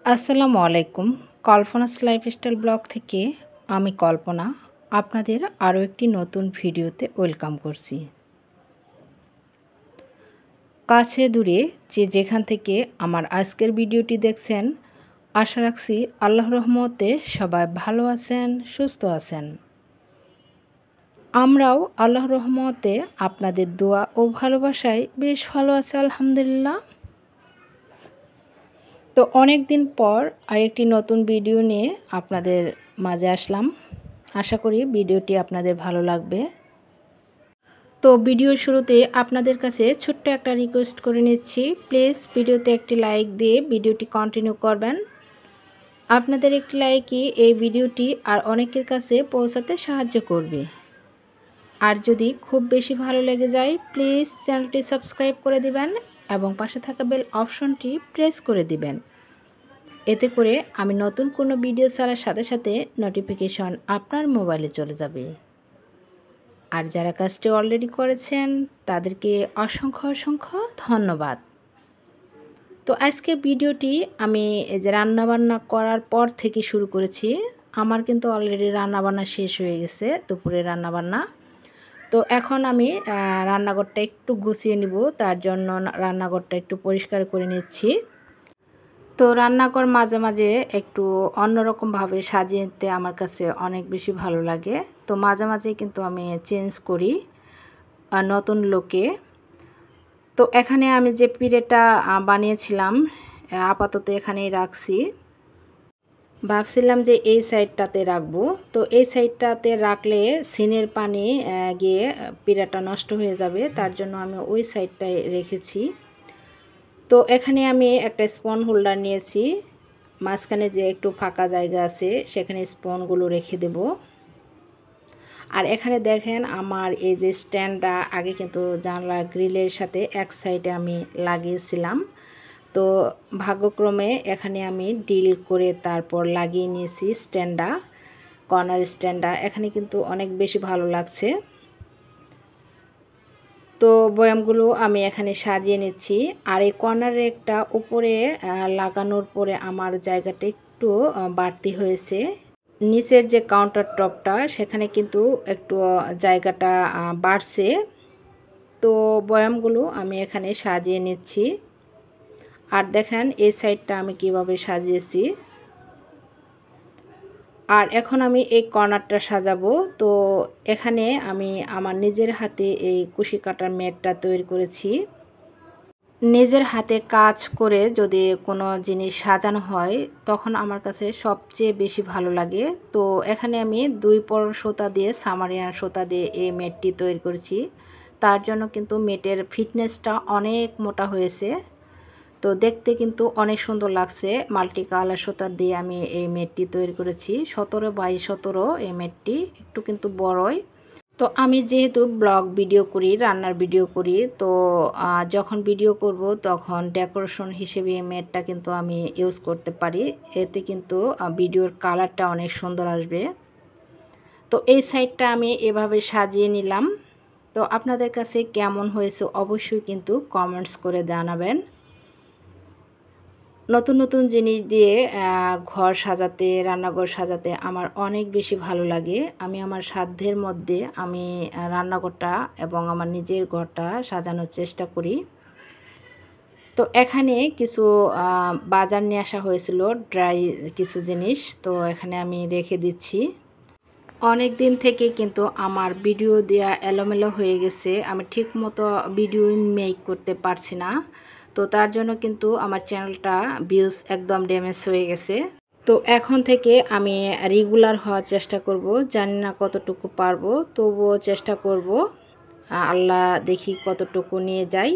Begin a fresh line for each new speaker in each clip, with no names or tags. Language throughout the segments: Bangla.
আসসালামু আলাইকুম। কল্পনাস লাইফস্টাইল ব্লগ থেকে আমি কল্পনা আপনাদের আরও একটি নতুন ভিডিওতে ওয়েলকাম করছি। কাছে দূরে যে যেখান থেকে আমার আজকের ভিডিওটি দেখছেন, আশা রাখছি আল্লাহর রহমতে সবাই ভালো আছেন, সুস্থ আছেন। আমরাও আল্লাহর রহমতে আপনাদের দোয়া ও ভালোবাসায় বেশ ভালো আছি আলহামদুলিল্লাহ। তো অনেক দিন পর আরেকটি নতুন ভিডিও নিয়ে আপনাদের মাঝে আসলাম। আশা করি ভিডিওটি আপনাদের ভালো লাগবে। তো ভিডিওর শুরুতে আপনাদের কাছে ছোট্ট একটা রিকোয়েস্ট করে নিচ্ছি, প্লিজ ভিডিওতে একটি লাইক দিয়ে ভিডিওটি কন্টিনিউ করবেন। আপনাদের একটি লাইকই এই ভিডিওটি আর অনেকের কাছে পৌঁছাতে সাহায্য করবে। আর যদি খুব বেশি ভালো লেগে যায়, প্লিজ চ্যানেলটি সাবস্ক্রাইব করে দিবেন এবং পাশে থাকা বেল অপশনটি প্রেস করে দিবেন। এতে করে আমি নতুন কোনো ভিডিও ছাড়ার সাথে সাথে নোটিফিকেশন আপনার মোবাইলে চলে যাবে। আর যারা কাজটি অলরেডি করেছেন তাদেরকে অসংখ্য অসংখ্য ধন্যবাদ। তো আজকের ভিডিওটি আমি এই যে রান্নাবান্না করার পর থেকে শুরু করেছি। আমার কিন্তু অলরেডি রান্নাবান্না শেষ হয়ে গেছে, দুপুরে রান্নাবান্না। তো এখন আমি রান্নাঘরটা একটু গুছিয়ে নিব, তার জন্য রান্নাঘরটা একটু পরিষ্কার করে নিচ্ছি। তো রান্নাঘর মাঝে মাঝে একটু অন্যরকমভাবে সাজিয়ে নিতে আমার কাছে অনেক বেশি ভালো লাগে। তো মাঝে মাঝে কিন্তু আমি চেঞ্জ করি নতুন লুকে। তো এখানে আমি যে পিড়েটা বানিয়েছিলাম আপাতত এখানেই রাখছি। ভাবছিলাম যে এই সাইডটাতে রাখবো। তো এই সাইডটাতে রাখলে সিনের পানি গিয়ে পিড়াটা নষ্ট হয়ে যাবে, তার জন্য আমি ওই সাইডটায় রেখেছি। তো এখানে আমি একটা স্পুন হোল্ডার নিয়েছি, মাঝখানে যে একটু ফাঁকা জায়গা আছে সেখানে স্পুনগুলো রেখে দেব। আর এখানে দেখেন আমার এই যে স্ট্যান্ডটা আগে কিন্তু জানলা গ্রিলের সাথে এক সাইডে আমি লাগিয়েছিলাম। তো ভাগ্যক্রমে এখানে আমি ডিল করে তারপর লাগিয়ে নিয়েছি স্ট্যান্ডটা, কর্নার স্ট্যান্ডটা। এখানে কিন্তু অনেক বেশি ভালো লাগছে। তো বয়ামগুলো আমি এখানে সাজিয়ে নিচ্ছি। আর এই কর্নারে একটা উপরে লাগানোর পরে আমার জায়গাটা একটু বাড়তি হয়েছে। নিচের যে কাউন্টার টপটা সেখানে কিন্তু একটু জায়গাটা বাড়ছে। তো বয়ামগুলো আমি এখানে সাজিয়ে নিচ্ছি। আর দেখেন এই সাইডটা আমি কিভাবে সাজিয়েছি। আর এখন আমি এই কর্নারটা সাজাবো। তো এখানে আমি আমার নিজের হাতে এই কুশি কাটার ম্যাটটা তৈরি করেছি। নিজের হাতে কাজ করে যদি কোনো জিনিস সাজানো হয় তখন আমার কাছে সবচেয়ে বেশি ভালো লাগে। তো এখানে আমি 2 পর সুতা দিয়ে সামারিয়ান সুতা দিয়ে এই ম্যাটটি তৈরি করেছি। তার জন্য কিন্তু ম্যাটের ফিটনেসটা অনেক মোটা হয়েছে। তো দেখতে কিন্তু অনেক সুন্দর লাগছে। মাল্টি কালার সুতা দিয়ে আমি এই ম্যাটটি তৈরি করেছি। 17x17 এই ম্যাটটি একটু কিন্তু বড়ই। তো আমি যেহেতু ব্লগ ভিডিও করি, রান্নার ভিডিও করি, তো যখন ভিডিও করব তখন ডেকোরেশন হিসেবে এই ম্যাটটা কিন্তু আমি ইউজ করতে পারি। এতে কিন্তু ভিডিওর কালারটা অনেক সুন্দর আসবে। তো এই সাইডটা আমি এভাবে সাজিয়ে নিলাম। তো আপনাদের কাছে কেমন হয়েছে অবশ্যই কিন্তু কমেন্টস করে জানাবেন। নতুন নতুন জিনিস দিয়ে ঘর সাজাতে, রান্নাঘর সাজাতে আমার অনেক বেশি ভালো লাগে। আমি আমার সাধ্যের মধ্যে আমি রান্নাঘরটা এবং আমার নিজের ঘরটা সাজানোর চেষ্টা করি। তো এখানে কিছু বাজার নিয়ে আসা হয়েছিল, ড্রাই কিছু জিনিস, তো এখানে আমি রেখে দিচ্ছি। অনেক দিন থেকে কিন্তু আমার ভিডিও দেওয়া এলোমেলো হয়ে গেছে, আমি ঠিক মতো ভিডিও মেক করতে পারছি না। তো তার জন্য কিন্তু আমার চ্যানেলটা ভিউজ একদম ড্যামেজ হয়ে গেছে। তো এখন থেকে আমি রেগুলার হওয়ার চেষ্টা করব, জানি না কতটুকু পারবো, তবুও চেষ্টা করব। আল্লাহ দেখি কতটুকু নিয়ে যাই।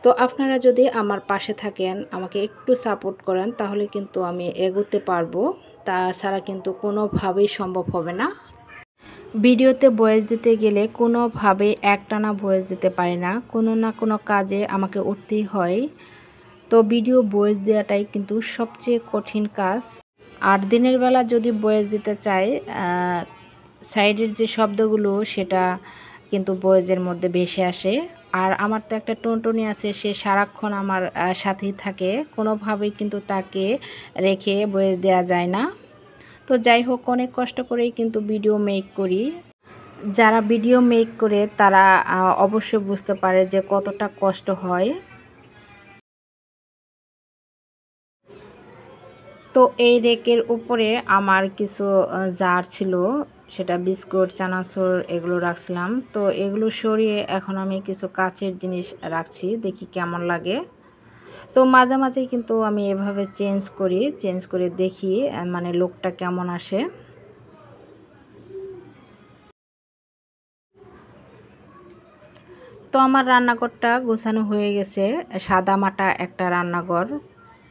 তো আপনারা যদি আমার পাশে থাকেন, আমাকে একটু সাপোর্ট করেন, তাহলে কিন্তু আমি এগোতে পারবো। তাছাড়া কিন্তু কোনোভাবেই সম্ভব হবে না। ভিডিওতে ভয়েস দিতে গেলে কোনোভাবে একটানা ভয়েস দিতে পারি না, কোনো না কোনো কাজে আমাকে উঠতেই হয়। তো ভিডিও ভয়েস দেওয়াটাই কিন্তু সবচেয়ে কঠিন কাজ। আর দিনের বেলা যদি ভয়েস দিতে চাই, সাইডের যে শব্দগুলো সেটা কিন্তু ভয়েসের মধ্যে ভেসে আসে। আর আমার তো একটা টুনটুনি আছে, সে সারাক্ষণ আমার সাথেই থাকে, কোনোভাবেই কিন্তু তাকে রেখে বয়ে দেওয়া যায় না। তো যাই হোক, অনেক কষ্ট করেই কিন্তু ভিডিও মেক করি। যারা ভিডিও মেক করে তারা অবশ্যই বুঝতে পারে যে কতটা কষ্ট হয়। তো এই রেকের উপরে আমার কিছু জার ছিল, সেটা বিস্কুট, চানাচুর এগুলো রাখছিলাম। তো এগুলো সরিয়ে এখন আমি কিছু কাচের জিনিস রাখছি, দেখি কেমন লাগে। তো মাঝে মাঝেই কিন্তু আমি এভাবে চেঞ্জ করে দেখি মানে লুকটা কেমন আসে। তো আমার রান্নাঘরটা গোছানো হয়ে গেছে, সাদামাটা একটা রান্নাঘর।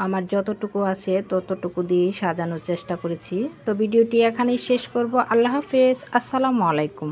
আমার যতটুকু আছে ততটুকু দিয়েই সাজানোর চেষ্টা করেছি। তো ভিডিওটি এখানেই শেষ করব। আল্লাহ হাফেজ, আসসালামু আলাইকুম।